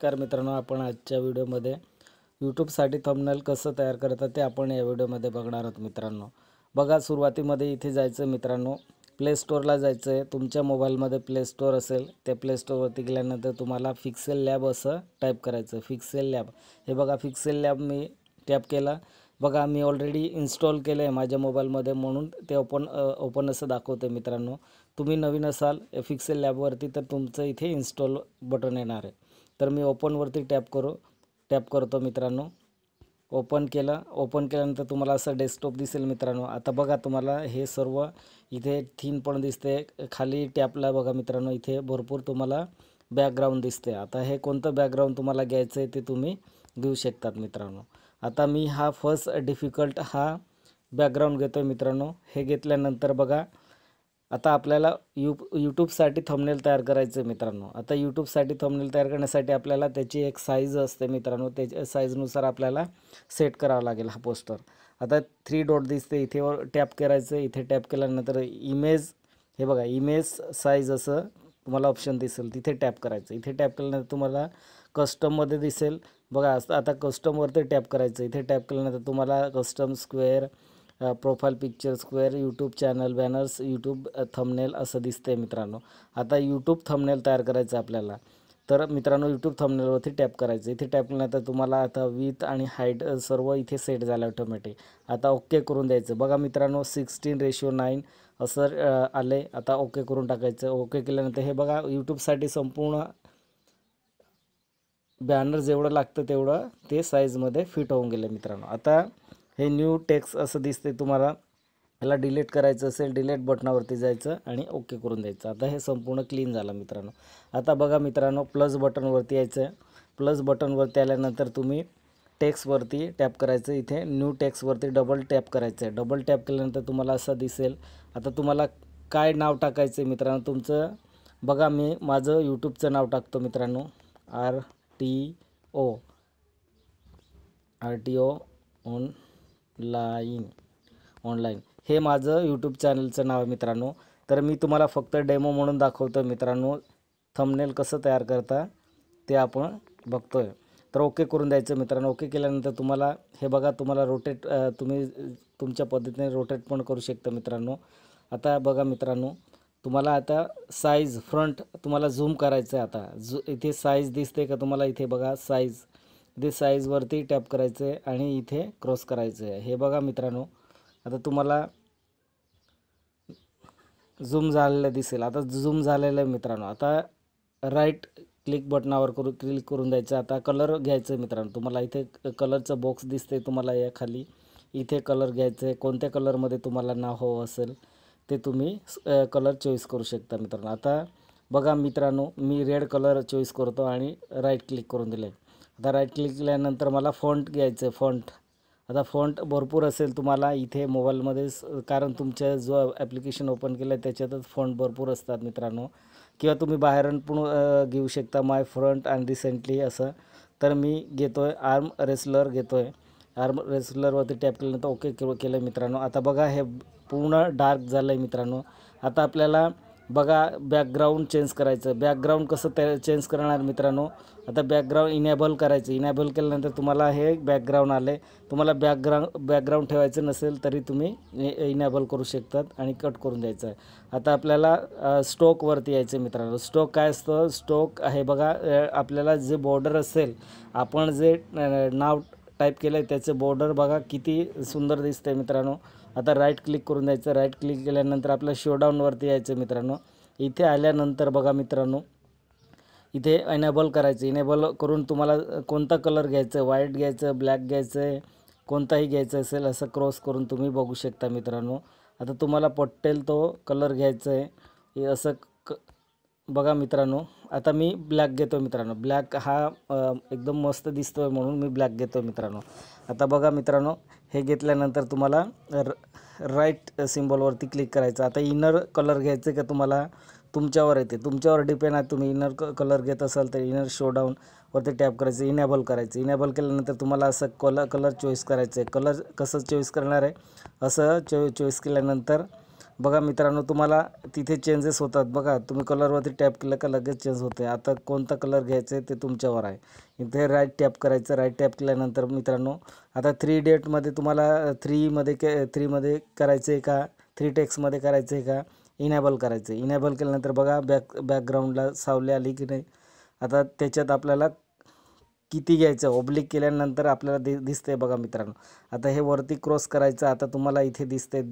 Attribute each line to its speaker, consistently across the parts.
Speaker 1: नमस्कार मित्रांनो, आपण आजच्या व्हिडिओमध्ये यूट्यूबसाठी थंबनेल कसं तयार करतात ते आपण या व्हिडिओमध्ये बघणार आहोत मित्रांनो। बघा, सुरुवातीमध्ये इथे जायचं मित्रांनो, प्ले स्टोअरला जायचं आहे। तुमच्या मोबाईलमध्ये प्ले स्टोअर असेल, त्या प्ले स्टोअरवरती गेल्यानंतर तुम्हाला पिक्सेल लॅब असं टाईप करायचं। पिक्सेल लॅब, हे बघा पिक्सेल लॅब मी टॅप केला। बघा, मी ऑलरेडी इन्स्टॉल केलं आहे माझ्या मोबाईलमध्ये, म्हणून ते ओपन असं दाखवतं मित्रांनो। तुम्ही नवीन असाल पिक्सेल लॅबवरती तर तुमचं इथे इन्स्टॉल बटन येणार आहे। तर मी ओपनवरती टॅप करतो मित्रांनो। ओपन केल्यानंतर तुम्हाला असं डेस्कटॉप दिसेल मित्रांनो। आता बघा, तुम्हाला हे सर्व इथे थीम पण दिसते। खाली टॅपला बघा मित्रांनो, इथे भरपूर तुम्हाला बॅकग्राऊंड दिसते। आता हे कोणतं बॅकग्राऊंड तुम्हाला घ्यायचं आहे ते तुम्ही घेऊ शकतात मित्रांनो। आता मी हा फर्स्ट डिफिकल्ट हा बॅकग्राऊंड घेतो मित्रांनो। हे घेतल्यानंतर बघा, आता आपल्याला यूट्यूबसाठी थंबनेल तयार करायचं आहे मित्रांनो। आता यूट्यूबसाठी थंबनेल तयार करण्यासाठी आपल्याला त्याची एक साईज असते मित्रांनो, त्याच्या साईजनुसार आपल्याला सेट करावं लागेल हा पोस्टर। आता 3 डॉट दिसते, इथे टॅप करायचं। इथे टॅप केल्यानंतर इमेज, हे बघा इमेज साईज असं तुम्हाला ऑप्शन दिसेल, तिथे टॅप करायचं। इथे टॅप केल्यानंतर तुम्हाला कस्टममध्ये दिसेल बघा। आता कस्टमवरती टॅप करायचं। इथे टॅप केल्यानंतर तुम्हाला custom square, profile picture square, YouTube channel banners, YouTube thumbnail असं दिसतंय मित्रांनो। आता यूट्यूब थंबनेल तयार करायचं आपल्याला, तर मित्रांनो यूट्यूब थंबनेलवरती टॅप करायचं। इथे टॅप केल्यानंतर तुम्हाला आता विथ आणि हाईट सर्व इथे सेट झालं ऑटोमॅटिक। आता ओके करून द्यायचं। बघा मित्रांनो 16:9 असं आले। आता ओके करून टाकायचं। ओके केल्यानंतर हे बघा, यूट्यूबसाठी संपूर्ण बॅनर जेवढं लागतं तेवढं ते साईजमध्ये फिट होऊन गेलं मित्रांनो। आता हे न्यू टेक्स्ट असं दिसते तुम्हाला, याला डिलीट करायचं असेल डिलीट बटनावरती जायचं आणि ओके करून द्यायचं। आता हे संपूर्ण क्लीन झालं मित्रांनो। आता बघा मित्रांनो, प्लस बटनवरती यायचं। प्लस बटनवरती आल्यानंतर तुम्ही टेक्स्टवरती टॅप करायचं। इथे न्यू टेक्स्टवरती डबल टॅप करायचं आहे। डबल टॅप केल्यानंतर तुम्हाला असं दिसेल। आता तुम्हाला काय नाव टाकायचं आहे मित्रांनो तुमचं, बघा मी माझं यूट्यूबचं नाव टाकतो मित्रांनो, RTO ऑनलाईन हे माझं यूट्यूब चॅनलचं नाव आहे मित्रांनो। तर मी तुम्हाला फक्त डेमो म्हणून दाखवतो मित्रांनो, थंबनेल कसं तयार करता ते आपण बघतोय। तर ओके करून द्यायचं मित्रांनो। ओके केल्यानंतर तुम्हाला हे बघा, तुम्हाला रोटेट तुम्ही तुमच्या पद्धतीने रोटेट पण करू शकता मित्रांनो। आता बघा मित्रांनो, तुम्हाला आता साईज फ्रंट तुम्हाला झूम करायचं आहे। आता इथे साईज दिसते का तुम्हाला, इथे बघा साईज, इथे साईजवरती टॅप करायचं आहे आणि इथे क्रॉस करायचं आहे। हे बघा मित्रांनो, आता तुम्हाला झूम झालेलं दिसेल। आता झूम झालेलं आहे मित्रांनो। आता राईट क्लिक बटनावर क्लिक करून द्यायचं। आता कलर घ्यायचं आहे मित्रांनो। तुम्हाला इथे कलरचं बॉक्स दिसते तुम्हाला, या खाली इथे कलर घ्यायचं आहे। कोणत्या कलरमध्ये तुम्हाला नाव हवं असेल ते तुम्ही कलर चॉईस करू शकता मित्रांनो। आता बघा मित्रांनो, मी रेड कलर चॉईस करतो आणि राईट क्लिक करून दिले। आता राईट क्लिक केल्यानंतर मला फॉन्ट घ्यायचं आहे, फॉन्ट। आता फॉन्ट भरपूर असेल तुम्हाला इथे मोबाईलमध्ये, कारण तुमच्या जो ॲप्लिकेशन ओपन केलं आहे त्याच्यातच फॉन्ट भरपूर असतात मित्रांनो, किंवा तुम्ही बाहेरून पण घेऊ शकता, माय फ्रंट अँड रिसेंटली असं। तर मी घेतो आहे आर्म रेसलर घेतो आहे। आर्म रेसलरवरती टॅप केल्यानंतर ओके केलं मित्रांनो। आता बघा हे पूर्ण डार्क झालं आहे मित्रांनो। आता आपल्याला बघा बॅकग्राऊंड चेंज करायचं। बॅकग्राऊंड कसं चेंज करणार मित्रांनो, आता बॅकग्राऊंड इनेबल करायचं। इनेबल केल्यानंतर तुम्हाला हे बॅकग्राऊंड आले। तुम्हाला बॅकग्राऊंड ठेवायचं नसेल तरी तुम्ही इनेबल करू शकतात आणि कट करून द्यायचं आहे। आता आपल्याला स्टोकवरती यायचं मित्रांनो। स्टोक काय असतं, स्टोक आहे बघा, आपल्याला जे बॉर्डर असेल, आपण जे नाव टाईप केलं आहे त्याचं बॉर्डर बघा किती सुंदर दिसतं आहे मित्रांनो। आता राईट क्लिक करून द्यायचं। राईट क्लिक केल्यानंतर आपल्या शोडाऊनवरती यायचं मित्रांनो। इथे आल्यानंतर बघा मित्रांनो, इथे इनेबल करायचं। इनेबल करून तुम्हाला कोणता कलर घ्यायचं, व्हाईट घ्यायचं, ब्लॅक घ्यायचं आहे, कोणताही घ्यायचं असेल असं क्रॉस करून तुम्ही बघू शकता मित्रांनो। आता तुम्हाला पटेल तो कलर घ्यायचा आहे, हे असं बघा मित्रांनो। आता मी ब्लॅक घेतो मित्रांनो। ब्लॅक हा एकदम मस्त दिसतो आहे म्हणून मी ब्लॅक घेतो मित्रांनो। आता बघा मित्रांनो, हे घेतल्यानंतर तुम्हाला राईट सिम्बॉलवरती क्लिक करायचं। आता इनर कलर घ्यायचं का तुम्हाला, तुमच्यावर येते, तुमच्यावर डिपेंड आहे। तुम्ही इनर कलर घेत असाल तर इनर शोडाऊनवरती टॅप करायचं, इनेबल करायचं। इनेबल केल्यानंतर तुम्हाला असं कलर चॉईस करायचं आहे। कलर कसं चॉईस करणार आहे, असं चॉईस केल्यानंतर बघा मित्रांनो, तुम्हाला तिथे चेंजेस होतात बघा. तुम्ही कलरवरती टॅप केलं का लगेच चेंज होते. आता कोणता कलर घ्यायचा आहे ते तुमच्यावर आहे. इथे राईट टॅप करायचं. राईट टॅप केल्यानंतर मित्रांनो, आता 3 डेटमध्ये तुम्हाला 3मध्ये करायचं आहे का, 3 टेक्स्टमध्ये करायचं आहे का, इनेबल करायचं आहे. इनेबल केल्यानंतर बघा बॅकग्राऊंडला सावली आली की नाही. आता त्याच्यात आपल्याला किती घ्यायचं ओब्लिक केल्यानंतर आपल्याला दिसतंय बघा मित्रांनो. आता हे वरती क्रॉस करायचं. आता तुम्हाला इथे दिसतंय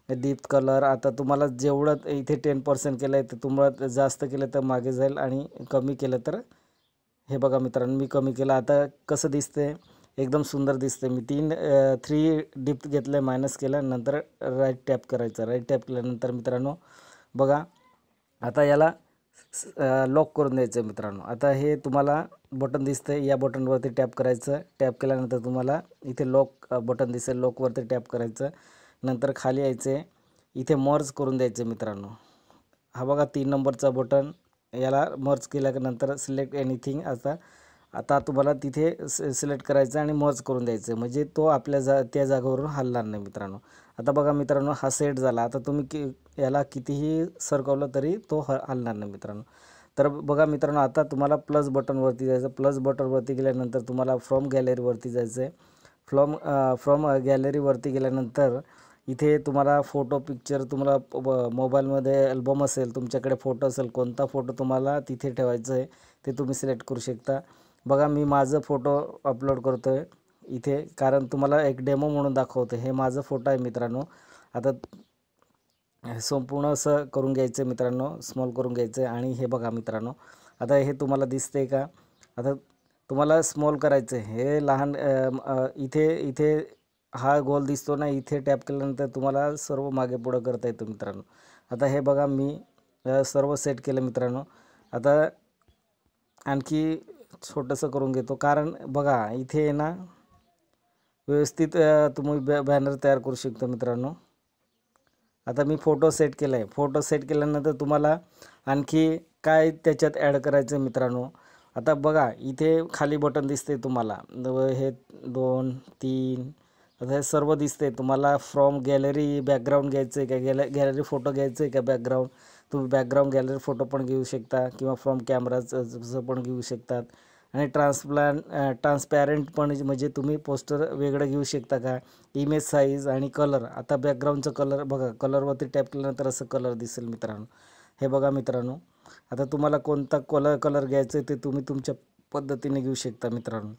Speaker 1: दीप कलर. आता तुम्हाला जेवढं इथे 10% केलं आहे तर तुम्हाला जास्त केलं तर मागे जाईल आणि कमी केलं तर हे बघा मित्रांनो, मी कमी केलं. आता कसं दिसतंय, एकदम सुंदर दिसतंय. मी 3 डिप घेतलं, मायनस केलं, नंतर राईट टॅप करायचं. राईट टॅप केल्यानंतर मित्रांनो बघा, आता याला लॉक करून द्यायचं आहे मित्रांनो. आता हे तुम्हाला बटन दिसतंय, या बटनवरती टॅप करायचं. टॅप केल्यानंतर तुम्हाला इथे लॉक बटन दिसेल, लॉकवरती टॅप करायचं. नंतर खाली यायचे, इथे मर्ज करून द्यायचं मित्रांनो. हा बघा 3 नंबरचा बटन, याला मर्ज केल्यानंतर सिलेक्ट एनिथिंग. आता तुम्हाला तिथे सिलेक्ट करायचं आणि मर्ज करून द्यायचं, म्हणजे तो आपल्या त्या जागेवरून हलणार नाही मित्रांनो. आता बघा मित्रांनो, हा सेट झाला. आता तुम्ही याला कितीही सरकवलं तरी तो हलणार नाही मित्रांनो. तर बघा मित्रांनो, आता तुम्हाला प्लस बटनवरती जायचं. प्लस बटनवरती गेल्यानंतर तुम्हाला फ्रॉम गॅलरीवरती जायचं आहे. फ्रॉम गॅलरीवरती गेल्यानंतर इथे तुम्हाला फोटो पिक्चर, तुम्हाला मोबाईलमध्ये अल्बम असेल, तुमच्याकडे फोटो असेल, कोणता फोटो तुम्हाला तिथे ठेवायचं आहे ते तुम्ही सिलेक्ट करू शकता. बघा मी माझं फोटो अपलोड करतो आहे इथे, कारण तुम्हाला एक डेमो म्हणून दाखवतो. हे माझं फोटो आहे मित्रांनो. आता संपूर्ण असं करून घ्यायचं आहे मित्रांनो, स्मॉल करून घ्यायचं आहे. आणि हे बघा मित्रांनो, आता हे तुम्हाला दिसतंय का. आता तुम्हाला स्मॉल करायचं आहे, हे लहान इथे हा गोल दिसतो ना, इथे टॅप केल्यानंतर तुम्हाला सर्व मागे पुढं करता येतं मित्रांनो. आता हे बघा मी सर्व सेट केलं मित्रांनो. आता आणखी छोटंसं करून घेतो, कारण बघा इथे ना व्यवस्थित तुम्ही बॅनर तयार करू शकता मित्रांनो. आता मी फोटो सेट केला आहे. फोटो सेट केल्यानंतर तुम्हाला आणखी काय त्याच्यात ॲड करायचं मित्रांनो. आता बघा इथे खाली बटन दिसते तुम्हाला, हे 2 3. आता हे सर्व दिसते तुम्हाला. फ्रॉम गॅलरी बॅकग्राऊंड घ्यायचं आहे का, गॅलरी फोटो घ्यायचं आहे का बॅकग्राऊंड, तुम्ही बॅकग्राऊंड गॅलरी फोटो पण घेऊ शकता किंवा फ्रॉम कॅमेराचं पण घेऊ शकतात. आणि ट्रान्सपॅरंट पण, म्हणजे तुम्ही पोस्टर वेगळं घेऊ शकता का, इमेज साईज आणि कलर. आता बॅकग्राऊंडचं कलर बघा, कलरवरती टॅप केल्यानंतर असं कलर दिसेल मित्रांनो. हे बघा मित्रांनो, आता तुम्हाला कोणता कलर घ्यायचं आहे ते तुम्ही तुमच्या पद्धतीने घेऊ शकता मित्रांनो.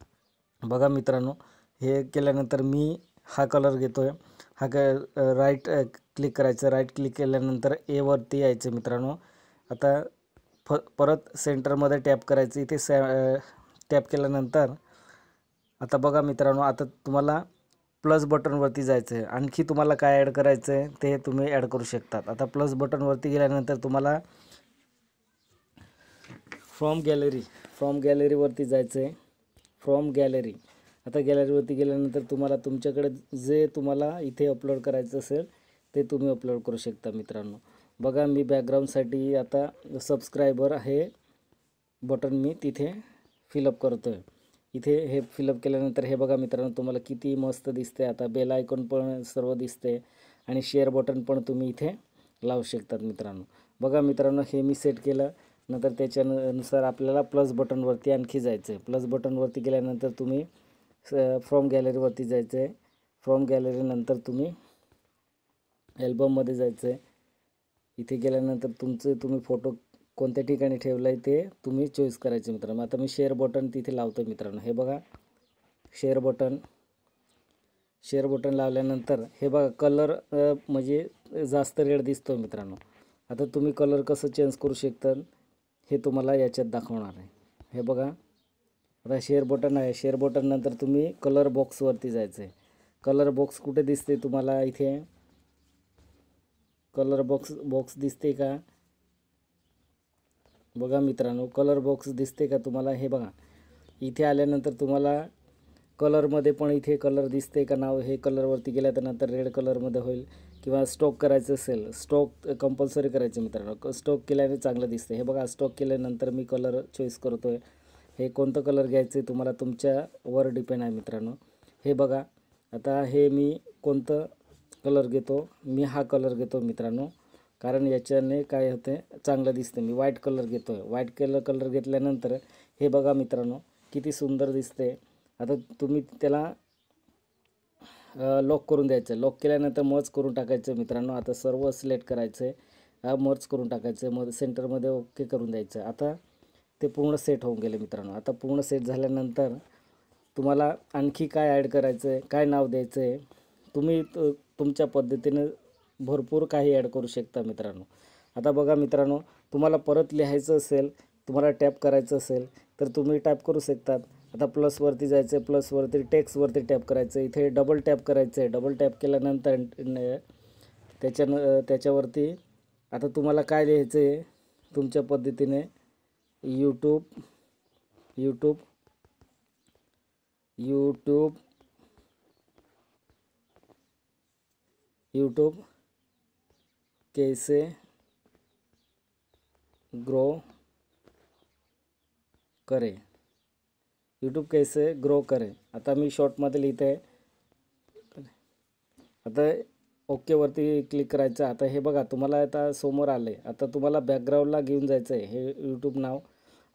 Speaker 1: बघा मित्रांनो, हे केल्यानंतर मी हा कलर घेतो आहे. राईट क्लिक करायचं. राईट क्लिक केल्यानंतर वरती यायचं मित्रांनो. आता परत सेंटरमध्ये टॅप करायचं. इथे टॅप केल्यानंतर आता बघा मित्रांनो, आता तुम्हाला प्लस बटनवरती जायचं आहे. आणखी तुम्हाला काय ॲड करायचं आहे ते तुम्ही ॲड करू शकतात. आता प्लस बटनवरती गेल्यानंतर तुम्हाला फ्रॉम गॅलरीवरती जायचं आहे. From gallery. आता गॅलरीवरती गेल्यानंतर तुम्हाला तुमच्याकडे जे तुम्हाला इथे अपलोड करायचं असेल ते तुम्ही अपलोड करू शकता मित्रांनो. बघा मी बॅकग्राऊंडसाठी आता सबस्क्रायबर हे बटन मी तिथे फिलअप करतो आहे. इथे हे फिलअप केल्यानंतर हे बघा मित्रांनो, तुम्हाला किती मस्त दिसते. आता बेल आयकॉन पण सर्व दिसते आणि शेअर बटन पण तुम्ही इथे लावू शकतात मित्रांनो. बघा मित्रांनो, हे मी सेट केलं. नंतर त्याच्यानुसार आपल्याला प्लस बटनवरती आणखी जायचं आहे. प्लस बटनवरती गेल्यानंतर तुम्ही फ्रॉम गॅलरीवरती जायचं आहे. फ्रॉम गॅलरीनंतर तुम्ही अल्बममध्ये जायचं आहे. इथे गेल्यानंतर तुम्ही फोटो कोणत्या ठिकाणी ठेवला आहे ते तुम्ही चॉईस करायचे मित्रांनो. आता मी शेअर बटन तिथे लावतो मित्रांनो. हे बघा शेअर बटन लावल्यानंतर हे बघा कलर म्हणजे जास्त रेड दिसतो मित्रांनो. आता तुम्ही कलर कसं चेंज करू शकता हे तुम्हाला याच्यात दाखवणार आहे. हे बघा आता शेअर बटन आहे. शेअर बटन नंतर तुम्ही कलर बॉक्सवरती जायचं आहे. कलर बॉक्स कुठे दिसते तुम्हाला, इथे कलर बॉक्स दिसते का बघा मित्रांनो. कलर बॉक्स दिसते का तुम्हाला. हे बघा इथे आल्यानंतर तुम्हाला कलरमध्ये पण इथे कलर दिसते का नाव. हे कलरवरती गेल्या तर नंतर रेड कलरमध्ये होईल. किंवा स्टॉक करायचं असेल, स्टॉक कंपल्सरी करायचं मित्रांनो. स्टॉक केल्याने चांगलं दिसते. हे बघा स्टॉक केल्यानंतर मी कलर चॉईस करतो आहे. हे कोणतं कलर घ्यायचं आहे तुम्हाला तुमच्यावर डिपेंड आहे मित्रांनो. हे बघा आता हे मी कोणतं कलर घेतो मी, हा कलर घेतो मित्रांनो, कारण याच्याने काय होते चांगलं दिसते. मी व्हाईट कलर घेतो आहे. व्हाईट कलर घेतल्यानंतर हे बघा मित्रांनो किती सुंदर दिसते. आता तुम्ही त्याला लॉक करून द्यायचं. लॉक केल्यानंतर मर्ज करून टाकायचं मित्रांनो. आता सर्व सिलेक्ट करायचं आहे, मर्ज करून टाकायचं, मग सेंटरमध्ये ओके करून द्यायचं. आता ते पूर्ण सेट होऊन गेले मित्रांनो. आता पूर्ण सेट झाल्यानंतर तुम्हाला आणखी काय ॲड करायचं आहे, काय नाव द्यायचं आहे, तुम्ही तुमच्या पद्धतीने भरपूर काही ॲड करू शकता मित्रांनो. आता बघा मित्रांनो, तुम्हाला परत लिहायचं असेल, तुम्हाला टॅप करायचं असेल तर तुम्ही टॅप करू शकतात. आता प्लसवरती जायचं आहे, प्लसवरती टेक्स्टवरती टॅप करायचं, इथे डबल टॅप करायचं आहे. डबल टॅप केल्यानंतर त्याच्यावरती आता तुम्हाला काय लिहायचं आहे तुमच्या पद्धतीने, यूट्यूब कैसे ग्रो करे, यूट्यूब कैसे ग्रो करे. आता मी शॉर्टमध्ये लिहित आहे. आता ओकेवरती क्लिक करायचं. आता हे बघा तुम्हाला आता समोर आलं आहे. आता तुम्हाला बॅकग्राऊंडला घेऊन जायचं आहे हे यूट्यूब नाव.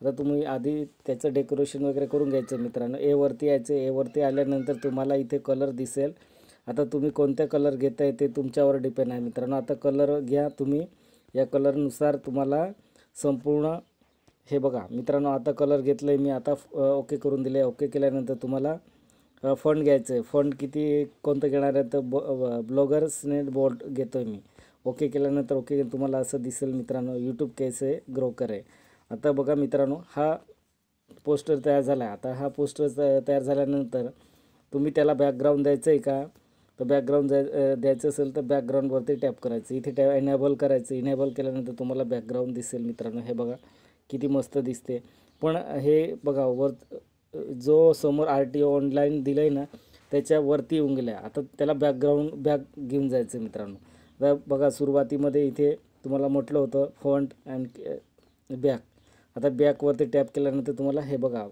Speaker 1: आता तुम्ही आधी त्याचं डेकोरेशन वगैरे करून घ्यायचं मित्रांनो. एवरती यायचं. एवरती आल्यानंतर तुम्हाला इथे कलर दिसेल. आता तुम्ही कोणत्या कलर घेत आहे ते तुमच्यावर डिपेंड आहे मित्रांनो. आता कलर घ्या तुम्ही, या कलरनुसार तुम्हाला संपूर्ण हे बघा मित्रांनो. आता कलर घेतलं आहे मी, आता ओके करून दिले. ओके केल्यानंतर तुम्हाला फंड घ्यायचं आहे. फंड किती कोणतं घेणार आहे तर ब्लॉगर स्नेट बोल्ट घेतो आहे मी. ओके केल्यानंतर ओके तुम्हाला असं दिसेल मित्रांनो, यूट्यूब कैसे ग्रो करे. आता बघा मित्रांनो, हा पोस्टर तयार झाला आहे. आता हा पोस्टर तयार झाल्यानंतर तुम्ही त्याला बॅकग्राऊंड द्यायचं आहे का, तर बॅकग्राऊंड द्यायचं असेल तर बॅकग्राऊंडवरती टॅप करायचं. इथे इनेबल करायचं. इनेबल केल्यानंतर तुम्हाला बॅकग्राऊंड दिसेल मित्रांनो. हे बघा किती मस्त दिसते. पण हे बघा वर जो समोर RTO ऑनलाईन दिलं आहे ना त्याच्यावरती येऊन गेलं आहे. आता त्याला बॅक घेऊन जायचं मित्रांनो. आता बघा सुरुवातीमध्ये इथे तुम्हाला म्हटलं होतं फॉन्ट अँड बॅक. आता बॅकवरती टॅप केल्यानंतर तुम्हाला हे बघा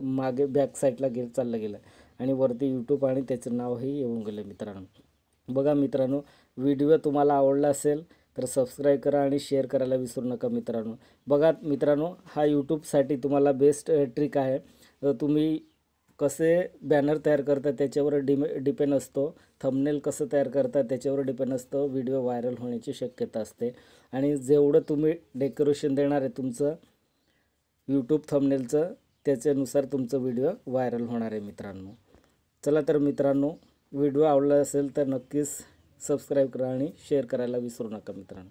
Speaker 1: मागे बॅक साईडला चाललं गेलं आणि वरती यूट्यूब आणि त्याचं नावही येऊन गेलं मित्रांनो. बघा मित्रांनो, व्हिडिओ तुम्हाला आवडला असेल तर सबस्क्राईब करा आणि शेअर करायला विसरू नका मित्रांनो. बघा मित्रांनो, हा यूट्यूबसाठी तुम्हाला बेस्ट ट्रिक आहे. तुम्ही कसे बॅनर तयार करता त्याच्यावर डिपेंड असतो. थंबनेल कसं तयार करता त्याच्यावर डिपेंड असतं. व्हिडिओ व्हायरल होण्याची शक्यता असते. आणि जेवढं तुम्ही डेकोरेशन देणार आहे तुमचं यूट्यूब थंबनेलचं, त्याच्यानुसार तुमचं व्हिडिओ व्हायरल होणार आहे मित्रांनो. चला तर मित्रांनो, व्हिडिओ आवडला असेल तर नक्कीच सबस्क्राईब करा आणि शेअर करायला विसरू नका मित्रांनो.